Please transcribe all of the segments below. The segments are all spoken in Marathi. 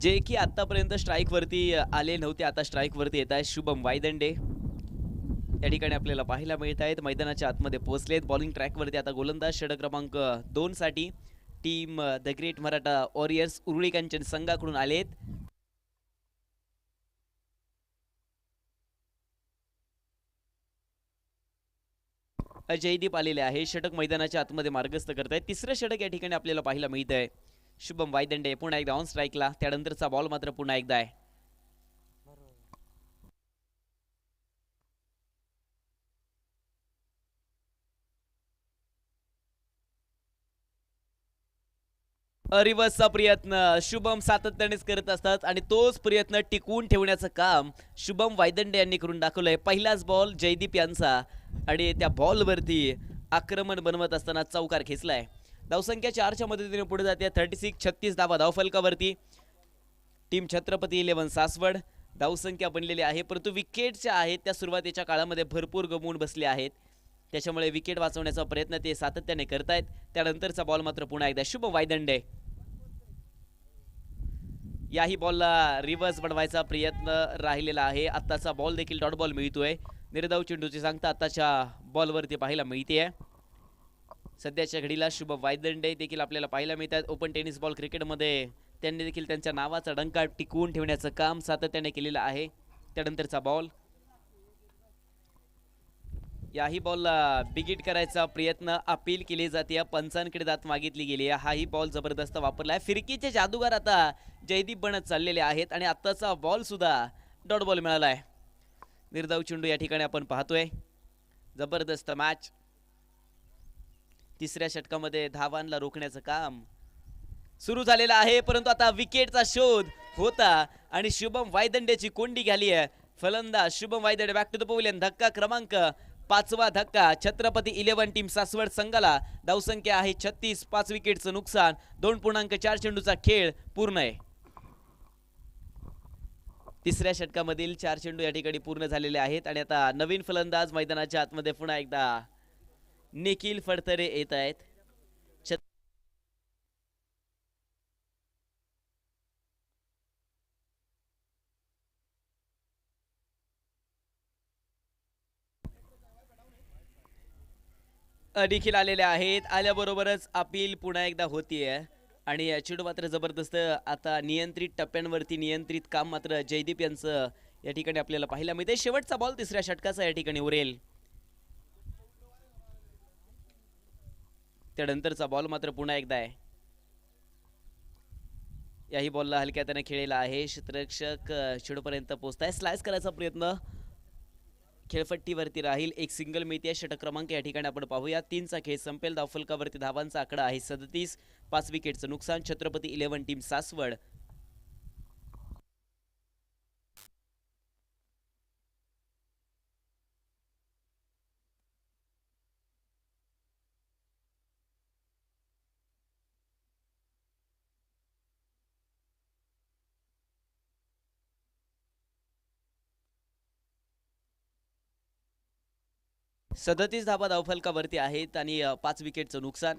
जे की आतापर्यंत स्ट्राईक वरती आले नव्हते, आता स्ट्राईक वरती येत आहे. शुभम वायदंडे त्या ठिकाणी आपल्याला पाहायला मिळत आहेत. मैदानाच्या आतमध्ये पोहोचलेत. बॉलिंग ट्रॅकवरती आता गोलंदाज षटक क्रमांक 2 साठी team the Great Maratha Warriors Uruli Kanchan संघाकडून आलेत. जयदीप आलेले आहे. षटक मैदानाच्या आतमध्ये मार्गस्थ करत आहेत. तिसरं षटक या ठिकाणी आपल्याला पाहायला मिळत आहे. शुभम वायदंडे पुन्हा एकदा ऑन स्ट्राईकला. त्यानंतरचा बॉल मात्र पुन्हा एकदा आहे. रिव्हर्सचा प्रयत्न शुभम सातत्यानेच करत असतात आणि तोच प्रयत्न टिकवून ठेवण्याचं काम शुभम वायदंडे यांनी करून दाखवलंय. पहिलाच बॉल जयदीप यांचा आणि त्या बॉलवरती आक्रमण बनवत असताना चौकार खेचलाय. धावसंख्या 4च्या मदतीने पुढे जाते. 36 धावा धावफलकावरती. टीम छत्रपती 11 सासवड धावसंख्या बनलेली आहे, परंतु विकेटच्या आहेत त्या सुरुवातीच्या काळामध्ये भरपूर गमवून बसले आहेत. त्याच्यामुळे विकेट वाचवण्याचा प्रयत्न ते सातत्याने करतायत. त्यानंतरचा बॉल मात्र पुन्हा एकदा शुभम वायदंडे. याही बॉलला रिव्हर्स बनवायचा प्रयत्न राहिलेला आहे. आत्ताचा बॉल देखील डॉट बॉल मिळतोय. निर्धाव चेंडूची सांगता आताच्या बॉलवरती पाहायला मिळते. सध्याच्या घडीला शुभम वायदंडे देखील आपल्याला पाहायला मिळतात. ओपन टेनिस बॉल क्रिकेटमध्ये त्यांनी देखील त्यांच्या नावाचा डंका टिकवून ठेवण्याचं काम सातत्याने केलेलं आहे. त्यानंतरचा बॉल. याही बॉलला बिगिट करायचा प्रयत्न अपील केली जाते. पंचांकडे दात मागितली गेली. हाही बॉल जबरदस्त वापरलाय. फिरकीचे जादूगार आता जयदीप बनत चाललेले आहेत आणि आत्ताचा बॉल सुद्धा डॉट बॉल मिळालाय. निर्धाव चेंडू या ठिकाणी आपण पाहतोय. जबरदस्त मॅच. तिसऱ्या षटकामध्ये धावांना रोखण्याचं काम सुरू झालेलं आहे, परंतु आता विकेटचा शोध होता आणि शुभम वायदंडेची कोंडी घाली आहे. फलंदाज Shubham Waydande back to the pavilion. धक्का क्रमांक 5वा धक्का छत्रपती 11 टीम सासवड संघाला. धावसंख्या आहे 36. 5 विकेटचं नुकसान. 2.4 चेंडूचा खेळ पूर्ण आहे. तिसऱ्या षटकामधील 4 चेंडू या ठिकाणी पूर्ण झालेले आहेत आणि आता नवीन फलंदाज मैदानाच्या आतमध्ये पुन्हा एकदा निखिल फडतरे येत आहेत. निखिल आलेले आहेत. आल्याबरोबरच अपील पुन्हा एकदा होतीये आणि चेंडू मात्र जबरदस्त आता नियंत्रित टप्प्यांवरती नियंत्रित काम मात्र जयदीप यांचं या ठिकाणी आपल्याला पाहायला मिळते. शेवटचा बॉल तिसऱ्या षटकाचा या ठिकाणी उरेल. त्यानंतरचा बॉल मात्र पुन्हा एकदा आहे. याही बॉलला हलक्या हाताने खेळलेला आहे. क्षेत्ररक्षक चेंडूपर्यंत पोहोचताय. स्लाइस करायचा प्रयत्न खेळपट्टीवरती राहील. एक सिंगल मिळते. षटक क्रमांक या ठिकाणी आपण पाहूया. 3चा खेळ संपेल. धावफलकावरती धावांचा आकडा आहे 37. 5 विकेटचं नुकसान. छत्रपती 11 टीम सासवड. सदतीस धावा धावफलकावरती आहेत आणि 5 विकेटचं नुकसान.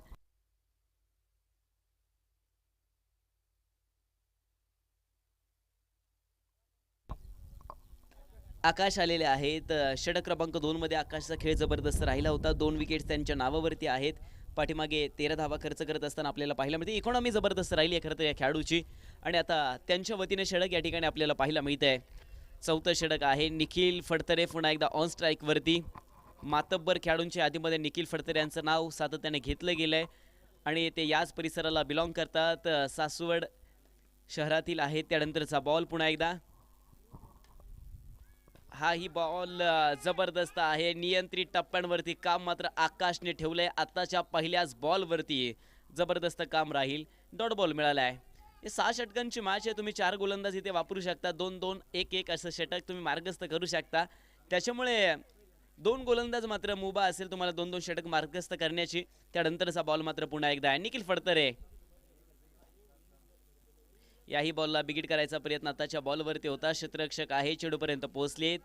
आकाश आलेले आहेत. षटक क्रमांक 2 मध्ये आकाशचा खेळ जबरदस्त राहिला होता. 2 विकेट्स त्यांच्या नावावरती आहेत. पाठीमागे 13 धावा खर्च करत असताना आपल्याला पाहायला मिळते. इकॉनॉमी जबरदस्त राहिली आहे खरं तर या खेळाडूची आणि आता त्यांच्या वतीने षटक या ठिकाणी आपल्याला पाहायला मिळत आहे. 4थं षटक आहे. निखिल फडतरे पुन्हा एकदा ऑन स्ट्राईक वरती. मातब्बर खेळाडूंच्या यादीमध्ये निखिल फडतरे यांचं नाव सातत्याने घेतलं गेलंय आणि ते याच परिसराला बिलॉंग करतात. सासवड शहरातील आहेत. त्यानंतरचा बॉल पुन्हा एकदा. हाही बॉल जबरदस्त आहे. नियंत्रित टप्प्यांवरती काम मात्र आकाशने ठेवलंय. आताच्या पहिल्याच बॉलवरती जबरदस्त काम राहील. डॉट बॉल मिळाला आहे. हे 6 षटकांची मॅच आहे. तुम्ही 4 गोलंदाज इथे वापरू शकता. 2-2 1-1 असं षटक तुम्ही मार्गस्थ करू शकता. त्याच्यामुळे 2 गोलंदाज मात्र मुभा असेल तुम्हाला 2-2 षटक मार्गस्थ करण्याची. त्यानंतरचा बॉल मात्र पुन्हा एकदा आहे. निखिल फडतरे. याही बॉलला बिगिट करायचा प्रयत्न आताच्या बॉलवरती होता. क्षेत्ररक्षक आहे. चेंडूपर्यंत पोहोचलेत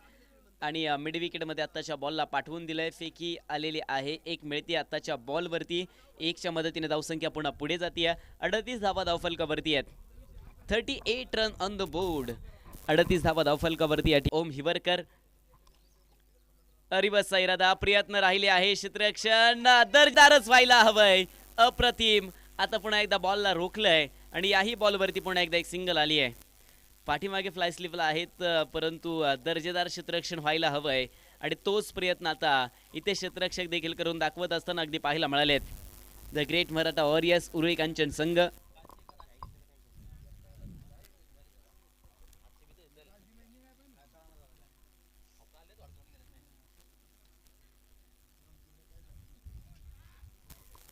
आणि मिड विकेटमध्ये आताच्या बॉलला पाठवून दिलंय. फेकी आलेली आहे. 1 मिळते आताच्या बॉलवरती. 1च्या मदतीने धावसंख्या पुन्हा पुढे जाते. 38 धावा धावफलकावरती आहेत. 38 रन ऑन द बोर्ड. 38 धावा धावफलकावरती ओम हिवरकर. अरिवसचा इरादा, प्रयत्न राहिले आहे, क्षेत्ररक्षण दर्जेदारच व्हायला हवंय. अप्रतिम. आता पुन्हा एकदा बॉलला रोखलंय आणि याही बॉलवरती पुन्हा एकदा एक सिंगल आली आहे. पाठीमागे फ्लाय स्लिपला आहेत, परंतु दर्जेदार क्षेत्ररक्षण व्हायला हवंय आणि तोच प्रयत्न आता इथे क्षेत्ररक्षक देखील करून दाखवत असताना अगदी पाहायला मिळालेत. The Great Maratha Warriors Uruli Kanchan संघ.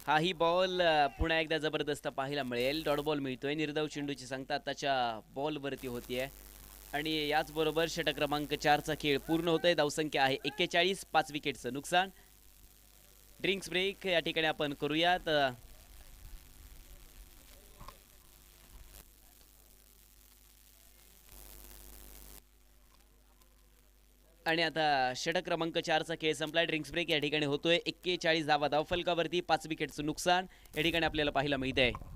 हाही बॉल पुन्हा एकदा जबरदस्त पाहायला मिळेल. डॉट बॉल मिळतोय. निर्धाव चेंडूची सांगता आताच्या बॉलवरती होतीये आणि याचबरोबर षटक क्रमांक 4चा खेळ पूर्ण होतोय. धावसंख्या आहे 41. 5 विकेटचं नुकसान. ड्रिंक्स ब्रेक या ठिकाणी आपण करूयात. आणि आता षटक क्रमांक 4चा खेळ संपला. ड्रिंक्स ब्रेक या ठिकाणी होतोय. 41 धावा धावफलकावरती. 5 विकेटचं नुकसान या ठिकाणी आपल्याला पाहायला मिळत आहे.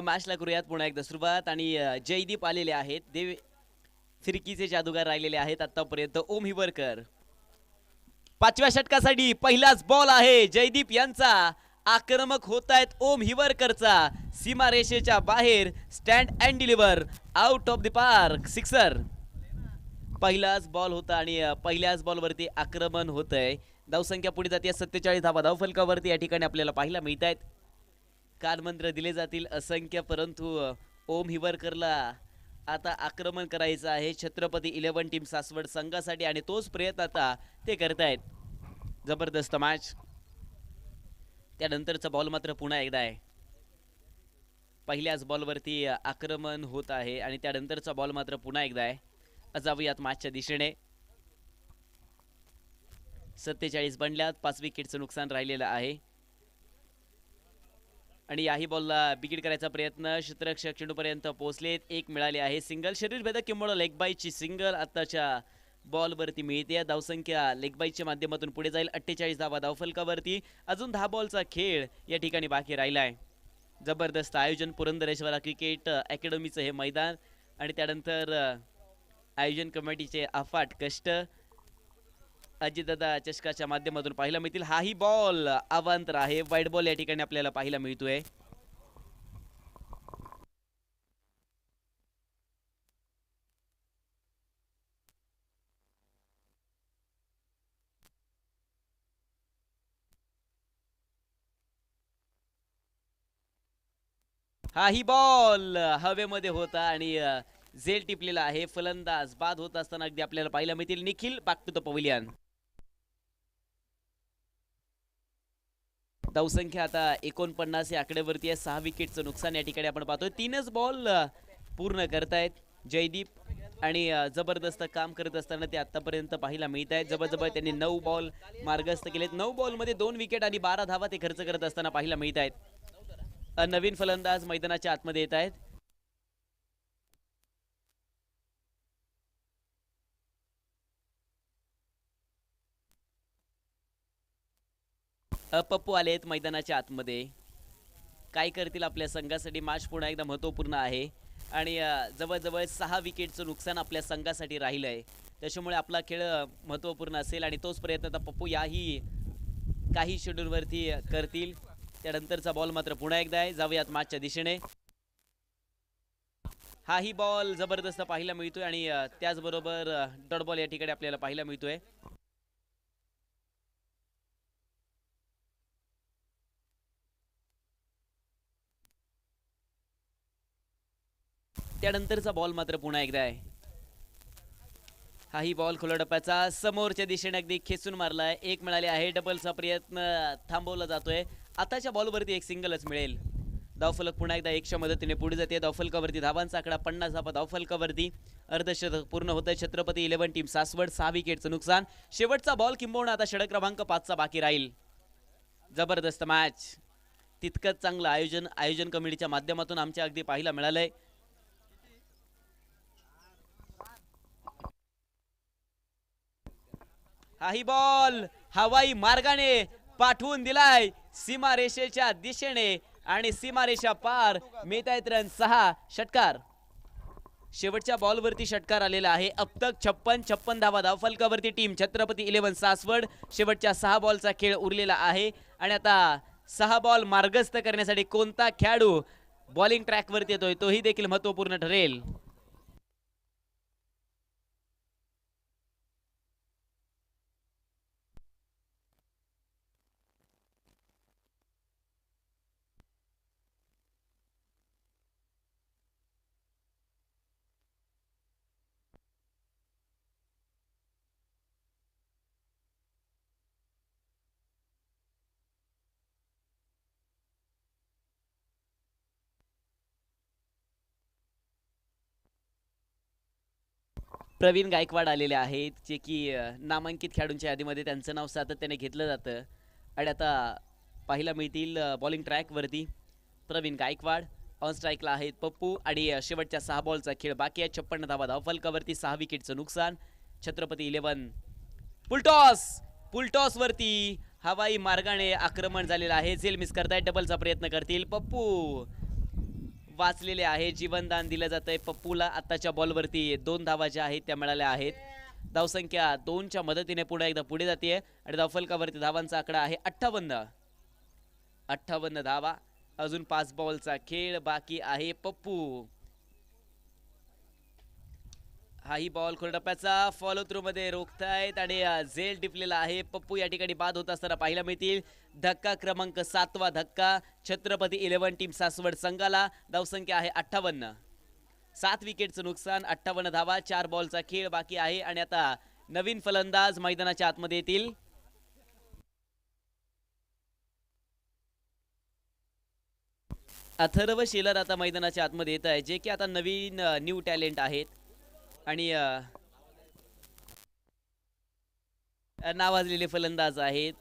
मॅचला करूयात पुन्हा एकदा सुरुवात आणि जयदीप आलेले आहेत. देव फिरकीचे जादूगार राहिलेले आहेत आतापर्यंत. ओम हिवरकर 5व्या षटकासाठी पहिलाच बॉल आहे जयदीप यांचा. आक्रमक होत आहेत ओम हिवरकरचा. सीमारेषेच्या बाहेर stand and deliver out of the park. Sixer. पहिलाच बॉल होता आणि पहिल्याच बॉलवरती आक्रमण होतंय. धावसंख्या पुढे जाते 47 धावा धावफलकावरती या ठिकाणी आपल्याला पाहायला मिळत आहेत. कानमंत्र दिले जातील असंख्य, परंतु ओम हिवरकरला आता आक्रमण करायचं आहे छत्रपती 11 टीम सासवड संघासाठी आणि तोच प्रयत्न आता ते करतायत. जबरदस्त मॅच. त्यानंतरचा बॉल मात्र पुन्हा एकदा आहे. पहिल्याच बॉलवरती आक्रमण होत आहे आणि त्यानंतरचा बॉल मात्र पुन्हा एकदा आहे. जाऊयात मॅचच्या दिशेने. 47 बनल्यात. 5 विकेटचं नुकसान राहिलेलं आहे आणि याही बॉलला बिगिट करायचा प्रयत्न. क्षेत्ररक्षक चेंडूपर्यंत पोहोचलेत. एक मिळाले आहे. सिंगल. शरीर भेदक किंवा लेग बाईची सिंगल आताच्या बॉलवरती मिळते. धावसंख्या लेग बाईच्या माध्यमातून पुढे जाईल. 48 धावा धावफलकावरती. अजून 10 बॉलचा खेळ या ठिकाणी बाकी राहिलाय. जबरदस्त आयोजन. पुरंदरेश्वरा क्रिकेट अकॅडमीचं हे मैदान आणि त्यानंतर आयोजन कमिटीचे अफाट कष्ट अजितदादा चषकाच्या माध्यमातून पाहायला मिळतील. हाही बॉल अवांतर आहे. वाईट बॉल या ठिकाणी आपल्याला पाहायला मिळतोय. हाही बॉल हवेमध्ये होता आणि झेल टिपलेला आहे. फलंदाज बाद होत असताना अगदी आपल्याला पाहायला मिळतील. Nikhil back to the pavilion. धावसंख्या आता 49 या आकड्यावरती आहे. 6 विकेटचं नुकसान या ठिकाणी आपण पाहतोय. 3च बॉल पूर्ण करतायत जयदीप आणि जबरदस्त काम करत असताना ते आतापर्यंत पाहायला मिळत आहेत. जबरदस्त त्यांनी 9 बॉल मार्गस्थ केलेत. 9 बॉलमध्ये 2 विकेट आणि 12 धावा ते खर्च करत असताना पाहायला मिळत आहेत. नवीन फलंदाज मैदानाच्या आतमध्ये येत आहेत. पप्पू आले आहेत मैदानाच्या आतमध्ये. काय करतील आपल्या संघासाठी. मॅच पुन्हा एकदा महत्त्वपूर्ण आहे आणि जवळजवळ 6 विकेटचं नुकसान आपल्या संघासाठी राहिलं आहे. त्याच्यामुळे आपला खेळ महत्त्वपूर्ण असेल आणि तोच प्रयत्न आता पप्पू याही काही शेड्यूलवरती करतील. त्यानंतरचा बॉल मात्र पुन्हा एकदा आहे. जाऊयात मॅचच्या दिशेने. हाही बॉल जबरदस्त पाहायला मिळतोय आणि त्याचबरोबर डॉट बॉल या ठिकाणी आपल्याला पाहायला मिळतोय. त्यानंतरचा बॉल मात्र पुन्हा एकदा आहे. हाही बॉल खुल्या डप्प्याचा समोरच्या दिशेने अगदी खेचून मारलाय. एक मिळाले आहे. डबलचा प्रयत्न थांबवला जातोय. आताच्या बॉलवरती एक सिंगलच मिळेल. धावफलक पुन्हा एकदा 1च्या मदतीने पुढे जाते. धावफलकावरती धावांचा आकडा 50 धावा धावफलकावरती. अर्धशतक पूर्ण होतंय. छत्रपती 11 टीम सासवड. 6 विकेटचं नुकसान. शेवटचा बॉल किंबहुना आता षटक क्रमांक 5चा बाकी राहील. जबरदस्त मॅच. तितकंच चांगलं आयोजन कमिटीच्या माध्यमातून आमच्या अगदी पाहायला मिळालंय. हाही बॉल हवाई मार्गाने पाठवून दिलाय सीमारेषेच्या दिशेने आणि सीमारेषा पार मिळतायत रन 6. षटकार. शेवटच्या बॉलवरती षटकार आलेला आहे. अब तक 56 धावा धावफलकावरती टीम छत्रपती 11 सासवड. शेवटच्या 6 बॉलचा खेळ उरलेला आहे आणि आता 6 बॉल मार्गस्थ करण्यासाठी कोणता खेळाडू बॉलिंग ट्रॅकवरती येतोय तोही देखील महत्त्वपूर्ण ठरेल. प्रवीण गायकवाड आलेले आहेत जे की नामांकित खेळाडूंच्या यादीमध्ये त्यांचं नाव सातत्याने घेतलं जातं आणि आता पाहायला मिळतील बॉलिंग ट्रॅकवरती प्रवीण गायकवाड. ऑन स्ट्राईकला आहेत पप्पू आणि शेवटच्या 6 बॉलचा खेळ बाकी आहे. 56 धावा धावफलकावरती. 6 विकेटचं नुकसान. छत्रपती 11 पुलटॉस वरती हवाई मार्गाने आक्रमण झालेलं आहे. झेल मिस करतायत. डबलचा प्रयत्न करतील. पप्पू वाचलेले आहे. जीवनदान दिलं जातंय पप्पूला. आताच्या बॉलवरती 2 धावा ज्या आहेत त्या मिळाल्या आहेत. धावसंख्या 2च्या मदतीने पुन्हा एकदा पुढे जाते आणि धावफलकावरती धावांचा आकडा आहे 58 धावा. अजून 5 बॉलचा खेळ बाकी आहे. पप्पू हाही बॉल खोलटप्प्याचा फॉलो थ्रू मध्ये रोखतायत आणि झेल टिपलेला आहे. पप्पू या ठिकाणी बाद होत असताना पाहायला मिळतील. धक्का क्रमांक 7वा धक्का छत्रपती 11 टीम सासवड संघाला. धावसंख्या आहे 58. 7 विकेटचं नुकसान. 58 धावा. 4 बॉलचा खेळ बाकी आहे आणि आता नवीन फलंदाज मैदानाच्या आतमध्ये येतील. अथर्व शेलर आता मैदानाच्या आतमध्ये येत आहे जे की आता नवीन न्यू टॅलेंट आहेत आणि नावाजलेले फलंदाज आहेत.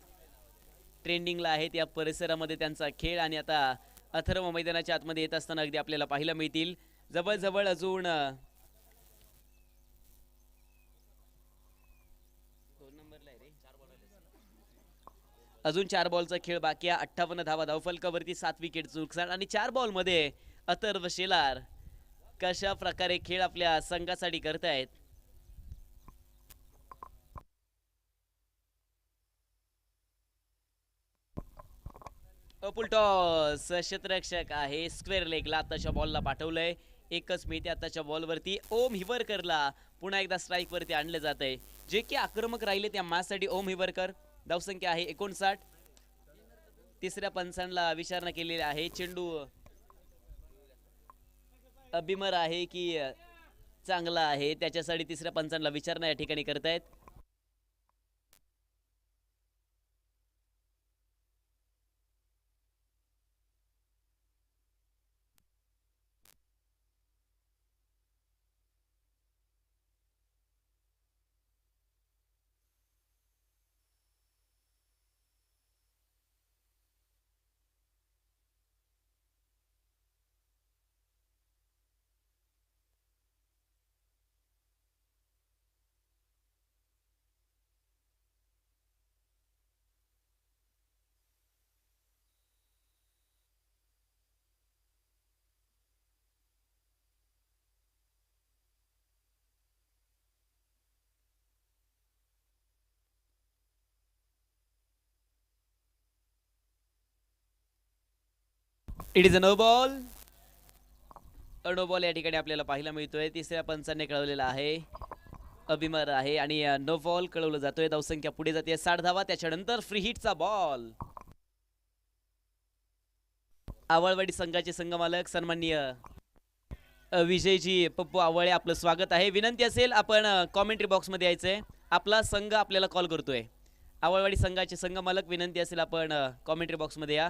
ट्रेंडिंगला आहेत या परिसरामध्ये त्यांचा खेळ आणि आता अथर्व मैदानाच्या आतमध्ये येत असताना अगदी आपल्याला पाहायला मिळतील. जवळजवळ अजून 4 बॉलचा खेळ बाकी आहे. 58 धावा धावफलकावरती. 7 विकेटचं नुकसान आणि 4 बॉलमध्ये अथर्व शेलार कशा प्रकारे खेळ आपल्या संघासाठी करतायत. पुलटॉस क्षेत्ररक्षक आहे. स्क्वेअर लेगला आताच्या बॉलला पाठवलंय. एकच मिळते आताच्या बॉलवरती. ओम हिवरकरला पुन्हा एकदा स्ट्राईक वरती आणलं जात आहे जे की आक्रमक राहिले त्या मॅचसाठी ओम हिवरकर. धावसंख्या आहे 59. तिसऱ्या पंचांना विचारणा केलेली आहे. चेंडू अभिमर आहे की चांगला आहे त्याच्यासाठी तिसऱ्या पंचांना विचारणा या ठिकाणी करतायत. It is a no ball. No ball या ठिकाणी आपल्याला पाहायला मिळतोय. तिसऱ्या पंचाने कळवलेला आहे, अभिमर आहे आणि नो बॉल कळवलं जातोय. धावसंख्या पुढे जाते 60 धावा. त्याच्यानंतर फ्री हिटचा बॉल. आवळवाडी संघाचे संघमालक सन्माननीय विजयजी पप्पू आवळे आपलं स्वागत आहे. विनंती असेल आपण कॉमेंट्री बॉक्समध्ये यायचंय. आपला संघ आपल्याला कॉल करतोय. आवळवाडी संघाचे संघमालक विनंती असेल आपण कॉमेंट्री बॉक्समध्ये या.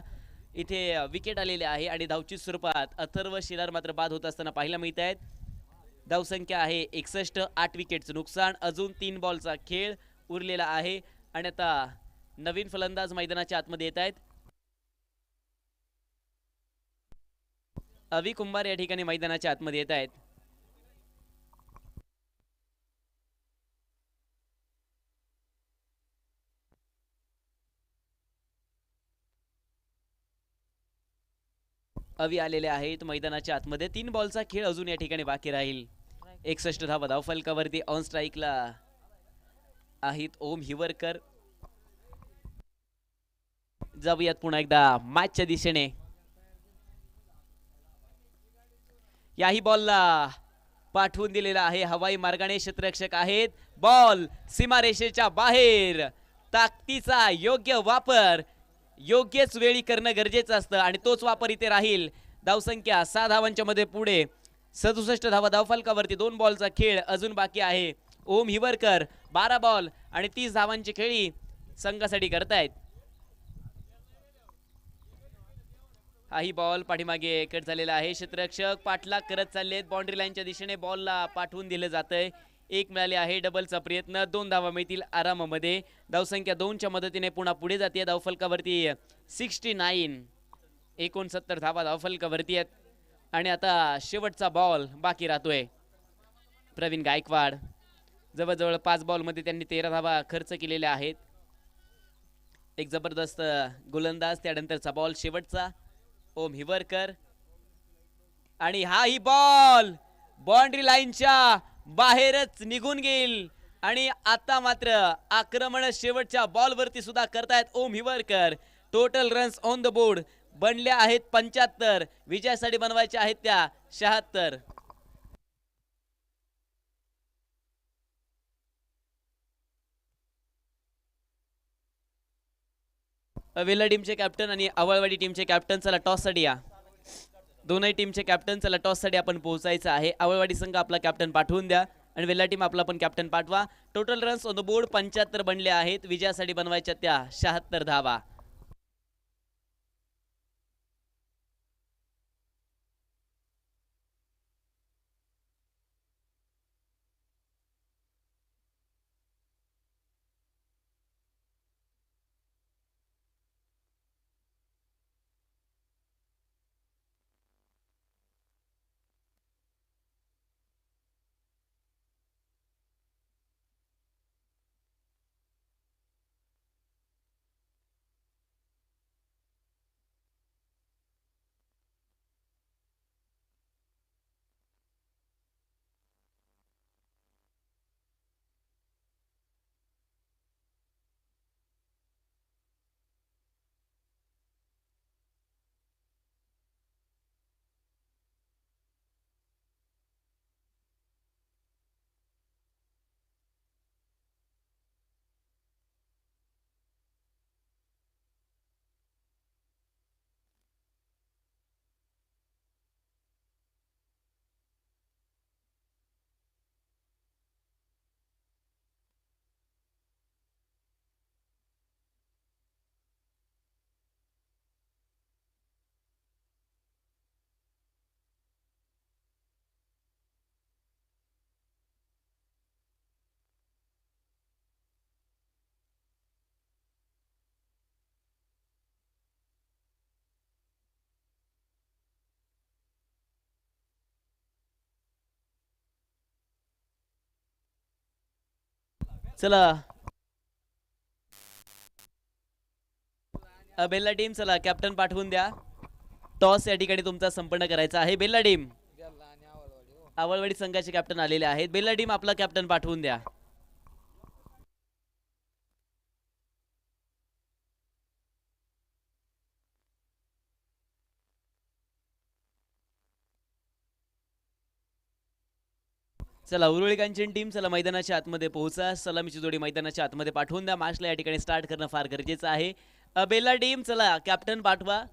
इथे विकेट आलेले आहे आणि धावची स्वरूपात अथर्व शिरार मात्र बाद होत असताना पाहायला मिळत आहेत. धावसंख्या आहे 61. 8 विकेटचं नुकसान. अजून 3 बॉलचा खेळ उरलेला आहे आणि आता नवीन फलंदाज मैदानाच्या आतमध्ये येत आहेत. अवी कुंभार या ठिकाणी मैदानाच्या आतमध्ये येत आहेत. अवी आलेले आहेत मैदानाच्या आतमध्ये. 3 बॉलचा खेळ अजून या ठिकाणी बाकी राहील. 61 धावा धावफलकावरती. ऑन स्ट्राईकला आहेत ओम हिवरकर. जाऊयात पुन्हा एकदा मॅचच्या दिशेने. याही बॉलला पाठवून दिलेला आहे हवाई मार्गाने. क्षेत्ररक्षक आहेत. बॉल सीमारेषेच्या बाहेर. ताकदीचा योग्य वापर योग्यच वेळी करणं गरजेचं असतं आणि तोच वापर इथे राहील. धावसंख्या 6 धावांच्या मध्ये पुढे. 67 धावा धावफलकावरती. 2 बॉलचा खेळ अजून बाकी आहे. ओम हिवरकर 12 बॉल आणि 30 धावांची खेळी संघासाठी करतायत. हाही बॉल पाठीमागे कट झालेला आहे. क्षेत्ररक्षक पाठलाग करत चाललेत. बाउंड्री लाईनच्या दिशेने बॉलला पाठवून दिलं जातंय. 1 मिळाले आहे. डबलचा प्रयत्न. 2 धावा मिळतील आरामामध्ये. धावसंख्या 2च्या मदतीने पुन्हा पुढे जाते. धावफलकावरती 69. 69 धावा धावफलकावरती आहेत आणि आता शेवटचा बॉल बाकी राहतोय. प्रवीण गायकवाड जवळजवळ 5 बॉलमध्ये त्यांनी 13 धावा खर्च केलेल्या आहेत. एक जबरदस्त गोलंदाज. त्यानंतरचा बॉल शेवटचा ओम हिवरकर आणि हाही बॉल बाउंड्री लाईनच्या बाहेरच निघून गेल आणि आता मात्र आक्रमण शेवटच्या बॉलवरती सुद्धा करतायत Om Hiwarkar. Total runs on the board बनल्या आहेत 75. विजयासाठी बनवायच्या आहेत त्या 76. वेल्ला टीमचे कॅप्टन आणि आवळवाडी टीमचे कॅप्टन चला टॉससाठी या. दोनही टीमचे कॅप्टन चला टॉससाठी आपण पोहोचायचं आहे. आवळवाडी संघ आपला कॅप्टन पाठवून द्या आणि वेल्ला टीम आपला पण कॅप्टन पाठवा. Total runs on the board 75 बनले आहेत. विजयासाठी बनवायच्या त्या 76 धावा. चला बेल्ला टीम चला कॅप्टन पाठवून द्या. टॉस या ठिकाणी तुमचा संपन्न करायचा आहे. बेल्ला टीम आवळवाडी संघाचे कॅप्टन आलेले आहेत. बेल्ला टीम आपला कॅप्टन पाठवून द्या. चला उरुळी कांचन टीम, चला मैदानाच्या आतमध्ये पोहोचा. सलामीची जोडी मैदानाच्या आतमध्ये पाठवून द्या. मॅचला या ठिकाणी स्टार्ट करणं फार गरजेचं आहे. बेला टीम, चला कॅप्टन पाठवा.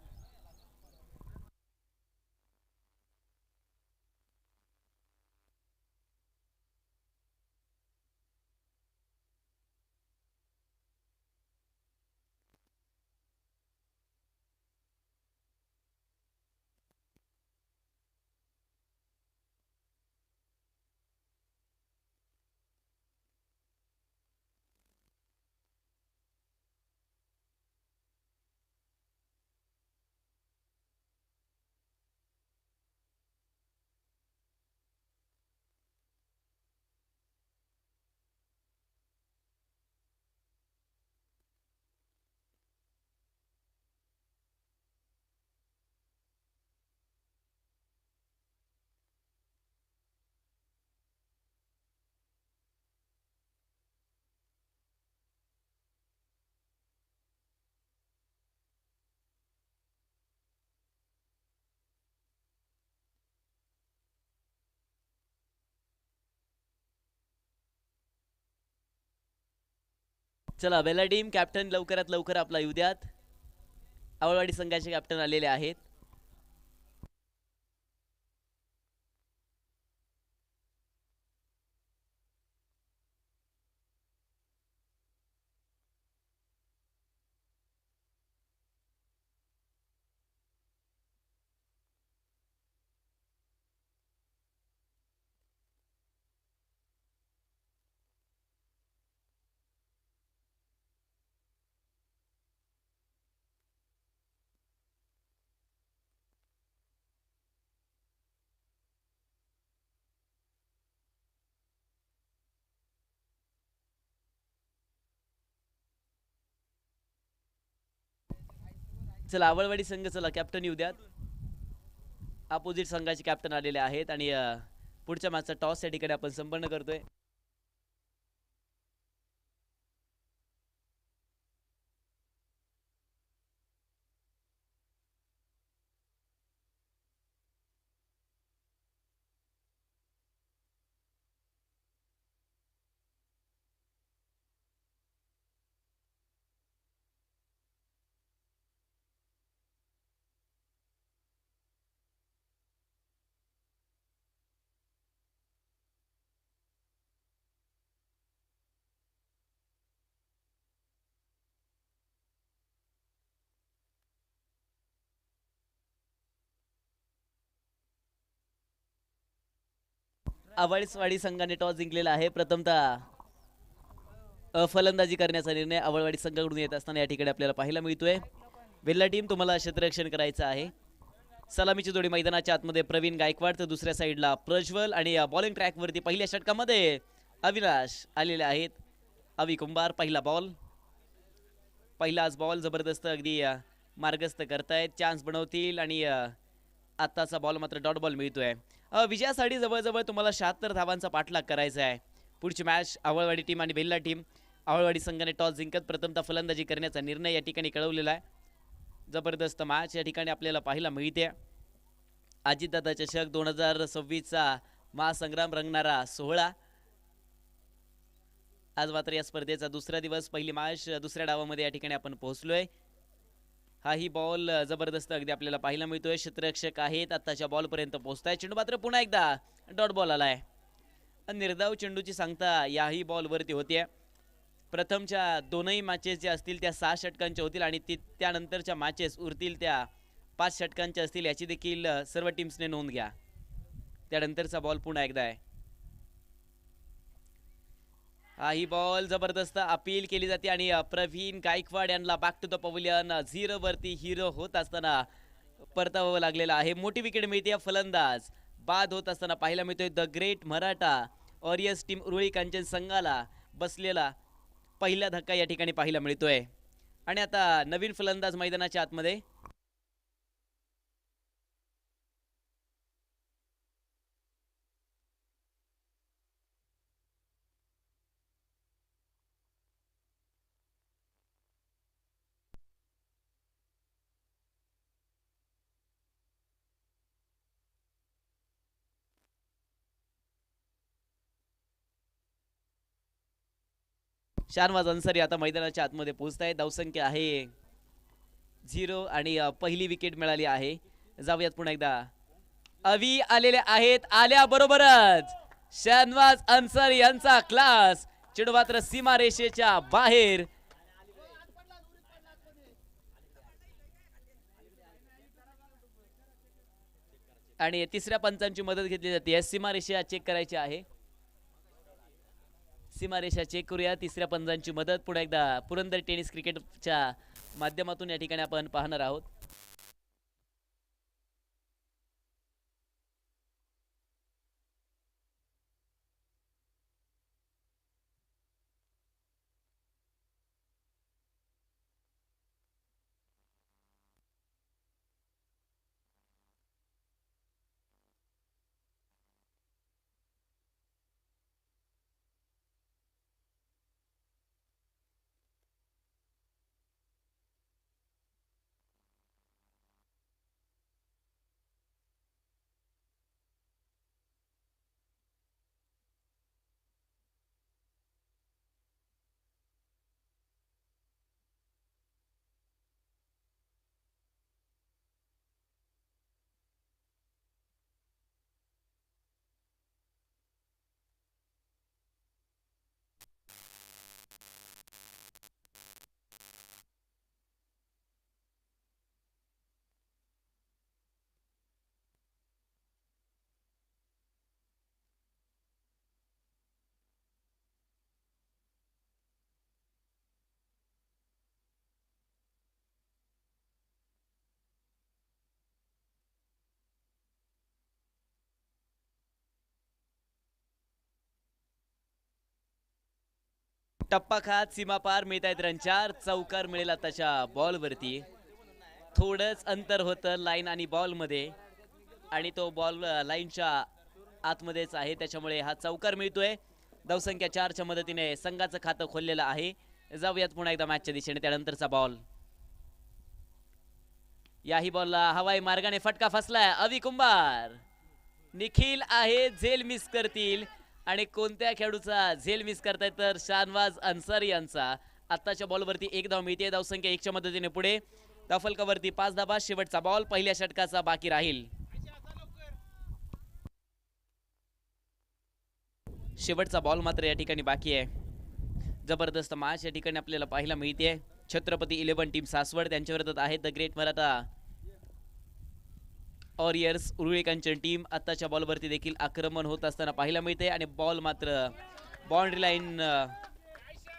चला बेला टीम, कॅप्टन लवकरात लवकर आपला येऊ द्यात. आवळवाडी संघाचे कॅप्टन आलेले आहेत. चला आवळवाडी संघ, चला कॅप्टन येऊ द्यात. अपोजिट संघाचे कॅप्टन आलेले आहेत आणि पुढच्या मॅचचा टॉस या ठिकाणी आपण संपन्न करतोय. आवळवाडी संघाने टॉस जिंकलेला आहे. प्रथमतः फलंदाजी करण्याचा निर्णय आवळवाडी संघाकडून येत असताना या ठिकाणी आपल्याला पाहायला मिळतोय. वेल्ला टीम, तुम्हाला क्षेत्ररक्षण करायचं आहे. सलामीची जोडी मैदानाच्या आतमध्ये प्रवीण गायकवाड, तर दुसऱ्या साईडला प्रज्वल आणि बॉलिंग ट्रॅकवरती पहिल्या षटकामध्ये अविनाश आलेले आहेत. अवी कुंभार, पहिला बॉल, पहिलाच बॉल जबरदस्त अगदी मार्गस्थ करतायत, चान्स बनवतील आणि आत्ताचा बॉल मात्र डॉट बॉल मिळतोय. विजयासाठी जवळजवळ तुम्हाला 76 धावांचा पाठलाग करायचा आहे. पुढची मॅच आवळवाडी टीम आणि बेल्ला टीम. आवळवाडी संघाने टॉस जिंकत प्रथमतः फलंदाजी करण्याचा निर्णय या ठिकाणी कळवलेला आहे. जबरदस्त मॅच या ठिकाणी आपल्याला पाहायला मिळते. अजितदादा चषक 2026चा महासंग्राम रंगणारा सोहळा. आज मात्र या स्पर्धेचा दुसरा दिवस, पहिली मॅच दुसऱ्या डावामध्ये या ठिकाणी आपण पोहोचलोय. हाही बॉल जबरदस्त अगदी आपल्याला पाहायला मिळतोय. क्षेत्ररक्षक आहेत, आत्ताच्या बॉल पर्यंत पोहोचताय. चेंडू मात्र पुन्हा एकदा डॉट बॉल आलाय. निर्धाव चेंडूची सांगता याही बॉल वरती होते. प्रथमच्या दोनही मॅचेस ज्या असतील त्या 6 षटकांच्या होतील आणि त्यानंतरच्या मॅचेस उरतील त्या 5 षटकांच्या असतील, याची देखील सर्व टीम्सने नोंद घ्या. त्यानंतरचा बॉल पुन्हा एकदा आहे. ही बॉल जबरदस्त अपील केली जाते आणि प्रवीण गायकवाड यांना बॅक टू द पवेलियन 0 वरती हिरो होत असताना परतावं लागलेलं आहे. मोठी विकेट मिळते. फलंदाज बाद होत असताना पाहायला मिळतोय. The Great Maratha warriors team Uruli Kanchan संघाला बसलेला पहिला धक्का या ठिकाणी पाहायला मिळतोय. आणि आता नवीन फलंदाज मैदानाच्या आतमध्ये. शानवाज अन्सारी आता मैदानाच्या आतमध्ये पोहोचत आहे. धावसंख्या आहे 0 आणि पहिली विकेट मिळाली आहे. जाऊयात पुन्हा एकदा. अवी आलेले आहेत. आल्याबरोबरच शानवाज अन्सारी यांचा क्लास. चेंडू मात्र सीमा रेषेच्या बाहेर. आणि तिसऱ्या पंचांची मदत घेतली जाते. सीमारेषा चेक करायची आहे. सीमारेषा चेक करूया. तिसऱ्या पंचांची मदत पुन्हा एकदा पुरंदर टेनिस क्रिकेटच्या माध्यमातून या ठिकाणी आपण पाहणार आहोत. टप्पा खात सीमापार मिळत आहेत रन. 4 चौकार मिळेल आताच्या बॉल वरती. थोडंच अंतर होतं लाईन आणि बॉल मध्ये आणि तो बॉल लाईनच्या आतमध्येच आहे, त्याच्यामुळे हा चौकार मिळतोय. धावसंख्या 4च्या मदतीने संघाचं खातं खोललेलं आहे. जाऊयात पुन्हा एकदा मॅचच्या दिशेने. त्यानंतरचा बॉल. याही बॉलला हवाई मार्गाने फटका फसलाय. अवी कुंभार निखिल आहे, झेल मिस करतील. आणि कोणत्या खेळाडूचा झेल मिस करतायत तर शानवाज अन्सारी यांचा. आत्ताच्या बॉलवरती 1 धाव मिळते. धावसंख्या 1च्या मदतीने पुढे. धावफलकावरती 5 धाबा. शेवटचा बॉल पहिल्या षटकाचा बाकी राहील. शेवटचा बॉल मात्र या ठिकाणी बाकी आहे. जबरदस्त मॅच या ठिकाणी आपल्याला पाहायला मिळते. छत्रपती 11 टीम सासवड त्यांच्या विरोधात आहे द ग्रेट मराठा वॉरियर्स उरुळेकांची टीम. आत्ताच्या बॉलवरती देखील आक्रमण होत असताना पाहायला मिळते आणि बॉल मात्र बाउंड्री लाईन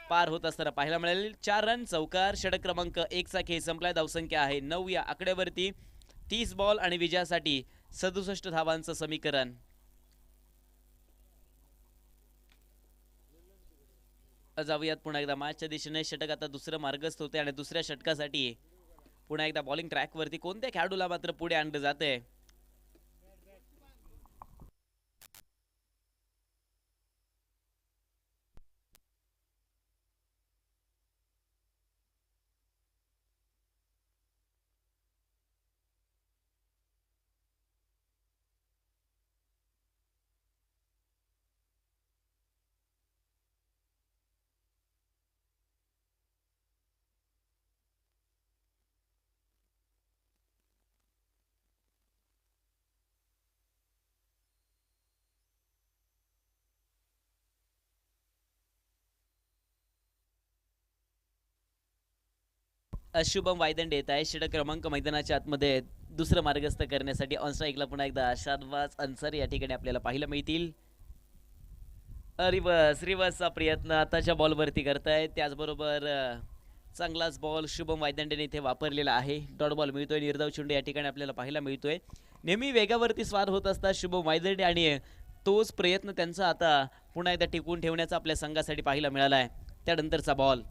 पार होत असताना पाहायला मिळेल. 4 रन चौकार. षटक क्रमांक 1 चा खेळ संपलाय. धावसंख्या आहे 9 या आकड्यावरती. 30 बॉल आणि विजयासाठी 67 धावांचं समीकरण. जाऊयात पुन्हा एकदा मॅचच्या दिशेने. षटक आता दुसरं मार्गस्थ होते आणि दुसऱ्या षटकासाठी पुन्हा एकदा बॉलिंग ट्रॅक वरती कोणत्या खेळाडूला मात्र पुढे आणलं जाते. शुभम वायदंडे येत आहे. षटक क्रमांक मैदानाच्या आतमध्ये दुसरं मार्गस्थ करण्यासाठी. ऑन स्ट्राईकला पुन्हा एकदा शानवाज अन्सारी या ठिकाणी आपल्याला पाहायला मिळतील. रिवर्सचा प्रयत्न आताच्या बॉलवरती करतायत. त्याचबरोबर चांगलाच बॉल शुभम वायदंडेने इथे वापरलेला आहे. डॉट बॉल मिळतोय. निर्धाव चेंडू या ठिकाणी आपल्याला पाहायला मिळतोय. नेहमी वेगावरती स्वार होत असतात शुभम वायदंडे आणि तोच प्रयत्न त्यांचा आता पुन्हा एकदा टिकवून ठेवण्याचा आपल्या संघासाठी पाहायला मिळाला आहे. त्यानंतरचा बॉल.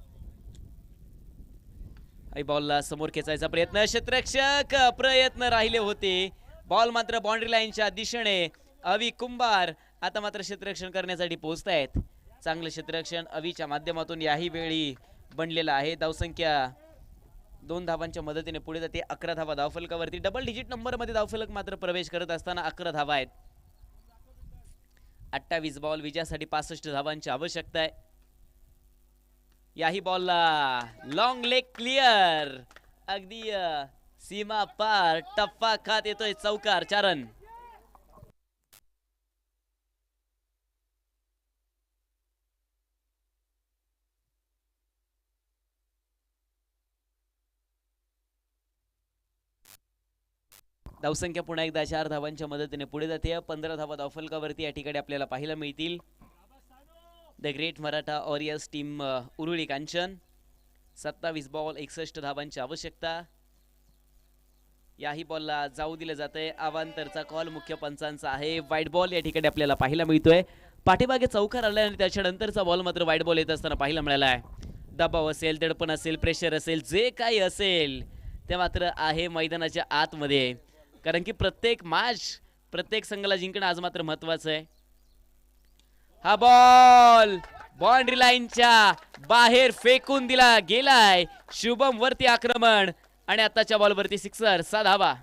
बॉलला समोर खेचायचा प्रयत्न. क्षेत्ररक्षक प्रयत्न राहिले होते. बॉल मात्र बाउंड्री लाईनच्या दिशेने. अवी कुंभार आता मात्र क्षेत्ररक्षण करण्यासाठी पोहोचतायत. चांगलं क्षेत्ररक्षण अवीच्या माध्यमातून याही वेळी बनलेलं आहे. धावसंख्या 2 धावांच्या मदतीने पुढे जाते. 11 धावा धावफलकावरती. डबल डिजिट नंबर मध्ये धावफलक मात्र प्रवेश करत असताना 11 धावा आहेत. 28 बॉल. विजयासाठी 65 धावांची आवश्यकता आहे. याही बॉलला लॉंग लेग क्लिअर, अगदी सीमा पार टप्पा खात येतोय चौकार, 4 रन. धावसंख्या पुन्हा एकदा 4 धावांच्या मदतीने पुढे जाते. 15 धावा धावफलकावरती या ठिकाणी आपल्याला पाहायला मिळतील. The Great Maratha warriors team Uruli Kanchan, 27 ball 61 धावांची आवश्यकता. याही बॉलला जाऊ दिलं जातंय. अवांतरचा कॉल मुख्य पंचांचा आहे. वाईट बॉल या ठिकाणी आपल्याला पाहायला मिळतोय. पाठीमागे चौकार आलाय आणि त्याच्यानंतरचा बॉल मात्र वाईट बॉल येत असताना पाहायला मिळाला आहे. दबाव असेल, दडपण असेल, प्रेशर असेल, जे काही असेल ते मात्र आहे मैदानाच्या आतमध्ये, कारण की प्रत्येक मॅच प्रत्येक संघाला जिंकणं आज मात्र महत्वाचं आहे. हा बॉल बाउंड्री लाईनच्या बाहेर फेकून दिला गेलाय. शुभम वरती आक्रमण आणि आताच्या बॉलवरती सिक्सर. 6 धावा,